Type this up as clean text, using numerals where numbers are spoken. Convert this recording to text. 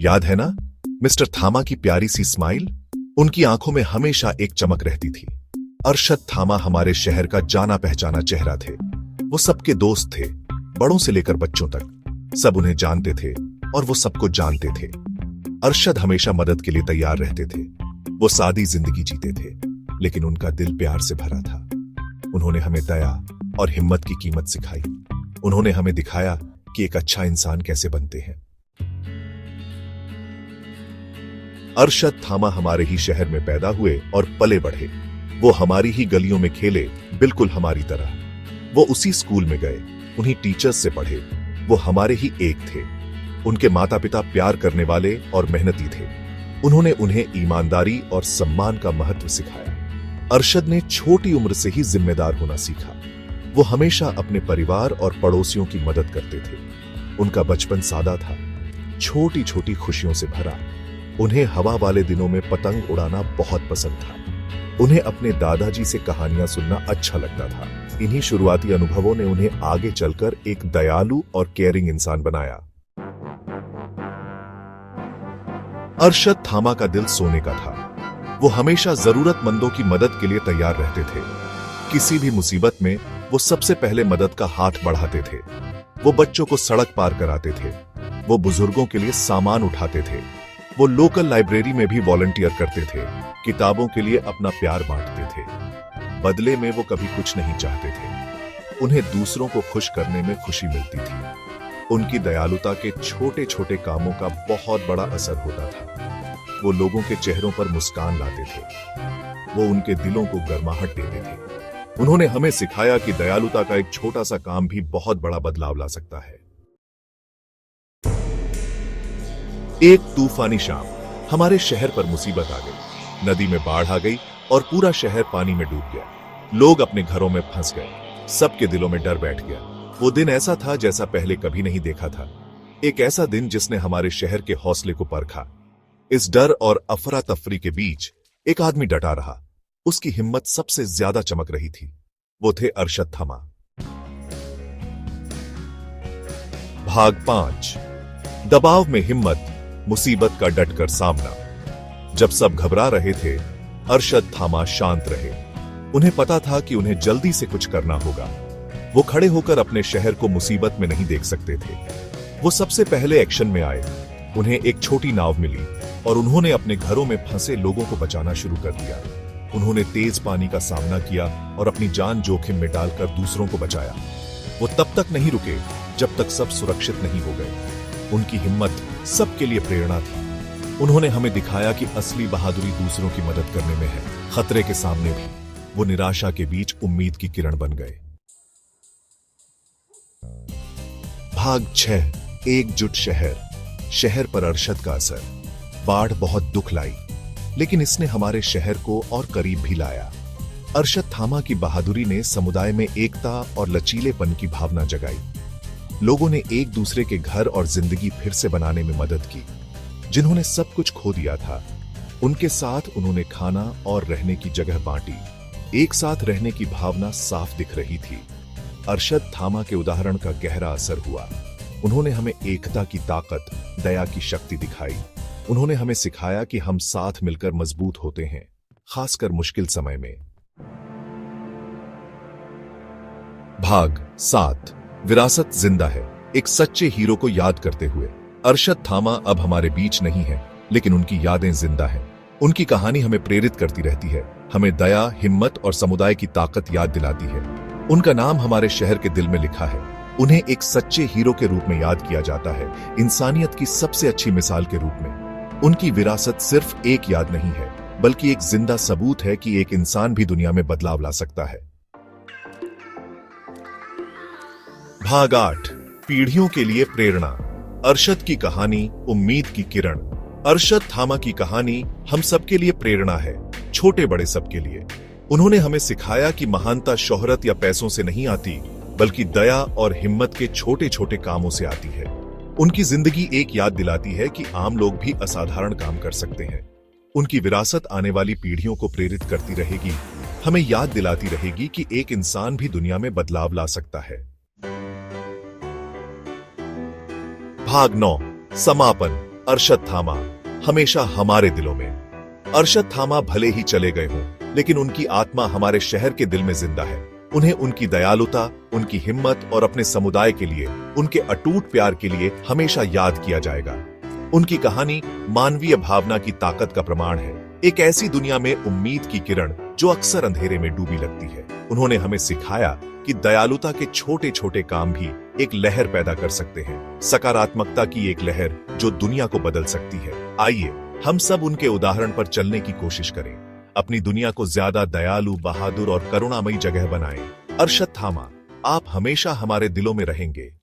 याद है ना, मिस्टर थामा की प्यारी सी स्माइल? उनकी आंखों में हमेशा एक चमक रहती थी। अरशद थामा हमारे शहर का जाना पहचाना चेहरा थे। वो सबके दोस्त थे, बड़ों से लेकर बच्चों तक। सब उन्हें जानते थे और वो सबको जानते थे। अरशद हमेशा मदद के लिए तैयार रहते थे। वो सादी जिंदगी जीते थे, लेकिन उनका दिल प्यार से भरा था। उन्होंने हमें दया और हिम्मत की कीमत सिखाई। उन्होंने हमें दिखाया कि एक अच्छा इंसान कैसे बनते हैं। अरशद थामा हमारे ही शहर में पैदा हुए और पले बढ़े। वो हमारी ही गलियों में खेले, बिल्कुल हमारी तरह। वो उसी स्कूल में गए, उन्हीं टीचर्स से पढ़े। वो हमारे ही एक थे। उनके माता पिता प्यार करने वाले और मेहनती थे। उन्होंने उन्हें ईमानदारी और सम्मान का महत्व सिखाया। अरशद ने छोटी उम्र से ही जिम्मेदार होना सीखा। वो हमेशा अपने परिवार और पड़ोसियों की मदद करते थे। उनका बचपन सादा था, छोटी छोटी खुशियों से भरा। उन्हें हवा वाले दिनों में पतंग उड़ाना बहुत पसंद था। उन्हें अपने दादाजी से कहानियां सुनना अच्छा लगता था। इन्हीं शुरुआती अनुभवों ने उन्हें आगे चलकर एक दयालु और केयरिंग इंसान बनाया। अरशद थामा का दिल सोने का था। वो हमेशा जरूरतमंदों की मदद के लिए तैयार रहते थे। किसी भी मुसीबत में वो सबसे पहले मदद का हाथ बढ़ाते थे। वो बच्चों को सड़क पार कराते थे। वो बुजुर्गों के लिए सामान उठाते थे। वो लोकल लाइब्रेरी में भी वॉलंटियर करते थे, किताबों के लिए अपना प्यार बांटते थे। बदले में वो कभी कुछ नहीं चाहते थे। उन्हें दूसरों को खुश करने में खुशी मिलती थी। उनकी दयालुता के छोटे छोटे कामों का बहुत बड़ा असर होता था। वो लोगों के चेहरों पर मुस्कान लाते थे। वो उनके दिलों को गर्माहट देते थे। उन्होंने हमें सिखाया कि दयालुता का एक छोटा सा काम भी बहुत बड़ा बदलाव ला सकता है। एक तूफानी शाम हमारे शहर पर मुसीबत आ गई। नदी में बाढ़ आ गई और पूरा शहर पानी में डूब गया। लोग अपने घरों में फंस गए। सबके दिलों में डर बैठ गया। वो दिन ऐसा था जैसा पहले कभी नहीं देखा था। एक ऐसा दिन जिसने हमारे शहर के हौसले को परखा। इस डर और अफरा तफरी के बीच एक आदमी डटा रहा। उसकी हिम्मत सबसे ज्यादा चमक रही थी। वो थे अरशद थामा। भाग 5। दबाव में हिम्मत, मुसीबत का डटकर सामना। जब सब घबरा रहे थे, अरशद थामा शांत रहे। उन्हें पता था कि उन्हें जल्दी से कुछ करना होगा। वो खड़े होकर अपने शहर को मुसीबत में नहीं देख सकते थे। वो सबसे पहले एक्शन में आए। उन्हें एक छोटी नाव मिली और उन्होंने अपने घरों में फंसे लोगों को बचाना शुरू कर दिया। उन्होंने तेज पानी का सामना किया और अपनी जान जोखिम में डालकर दूसरों को बचाया। वो तब तक नहीं रुके जब तक सब सुरक्षित नहीं हो गए। उनकी हिम्मत सबके लिए प्रेरणा थी। उन्होंने हमें दिखाया कि असली बहादुरी दूसरों की मदद करने में है। खतरे के सामने भी वो निराशा के बीच उम्मीद की किरण बन गए। भाग 6। एकजुट शहर। शहर पर अरशद का असर। बाढ़ बहुत दुख लाई, लेकिन इसने हमारे शहर को और करीब भी लाया। अरशद थामा की बहादुरी ने समुदाय में एकता और लचीलेपन की भावना जगाई। लोगों ने एक दूसरे के घर और जिंदगी फिर से बनाने में मदद की। जिन्होंने सब कुछ खो दिया था, उनके साथ उन्होंने खाना और रहने की जगह बांटी। एक साथ रहने की भावना साफ दिख रही थी। अरशद थामा के उदाहरण का गहरा असर हुआ। उन्होंने हमें एकता की ताकत, दया की शक्ति दिखाई। उन्होंने हमें सिखाया कि हम साथ मिलकर मजबूत होते हैं, खासकर मुश्किल समय में। भाग 7। विरासत जिंदा है। एक सच्चे हीरो को याद करते हुए। अरशद थामा अब हमारे बीच नहीं है, लेकिन उनकी यादें जिंदा हैं। उनकी कहानी हमें प्रेरित करती रहती है, हमें दया, हिम्मत और समुदाय की ताकत याद दिलाती है। उनका नाम हमारे शहर के दिल में लिखा है। उन्हें एक सच्चे हीरो के रूप में याद किया जाता है, इंसानियत की सबसे अच्छी मिसाल के रूप में। उनकी विरासत सिर्फ एक याद नहीं है, बल्कि एक जिंदा सबूत है कि एक इंसान भी दुनिया में बदलाव ला सकता है। भाग 8। पीढ़ियों के लिए प्रेरणा। अरशद की कहानी, उम्मीद की किरण। अरशद थामा की कहानी हम सबके लिए प्रेरणा है, छोटे बड़े सबके लिए। उन्होंने हमें सिखाया कि महानता शोहरत या पैसों से नहीं आती, बल्कि दया और हिम्मत के छोटे छोटे कामों से आती है। उनकी जिंदगी एक याद दिलाती है कि आम लोग भी असाधारण काम कर सकते हैं। उनकी विरासत आने वाली पीढ़ियों को प्रेरित करती रहेगी, हमें याद दिलाती रहेगी कि एक इंसान भी दुनिया में बदलाव ला सकता है। भाग 9। समापन। अरशद हमेशा हमारे दिलों में। अरशद भले ही चले गए हों, लेकिन उनकी आत्मा हमारे शहर के दिल में जिंदा है। उन्हें उनकी दयालुता, उनकी हिम्मत और अपने समुदाय के लिए उनके अटूट प्यार के लिए हमेशा याद किया जाएगा। उनकी कहानी मानवीय भावना की ताकत का प्रमाण है, एक ऐसी दुनिया में उम्मीद की किरण जो अक्सर अंधेरे में डूबी लगती है। उन्होंने हमें सिखाया कि दयालुता के छोटे छोटे काम भी एक लहर पैदा कर सकते हैं, सकारात्मकता की एक लहर जो दुनिया को बदल सकती है। आइए हम सब उनके उदाहरण पर चलने की कोशिश करें, अपनी दुनिया को ज्यादा दयालु, बहादुर और करुणामयी जगह बनाएं। अरशद थामा, आप हमेशा हमारे दिलों में रहेंगे।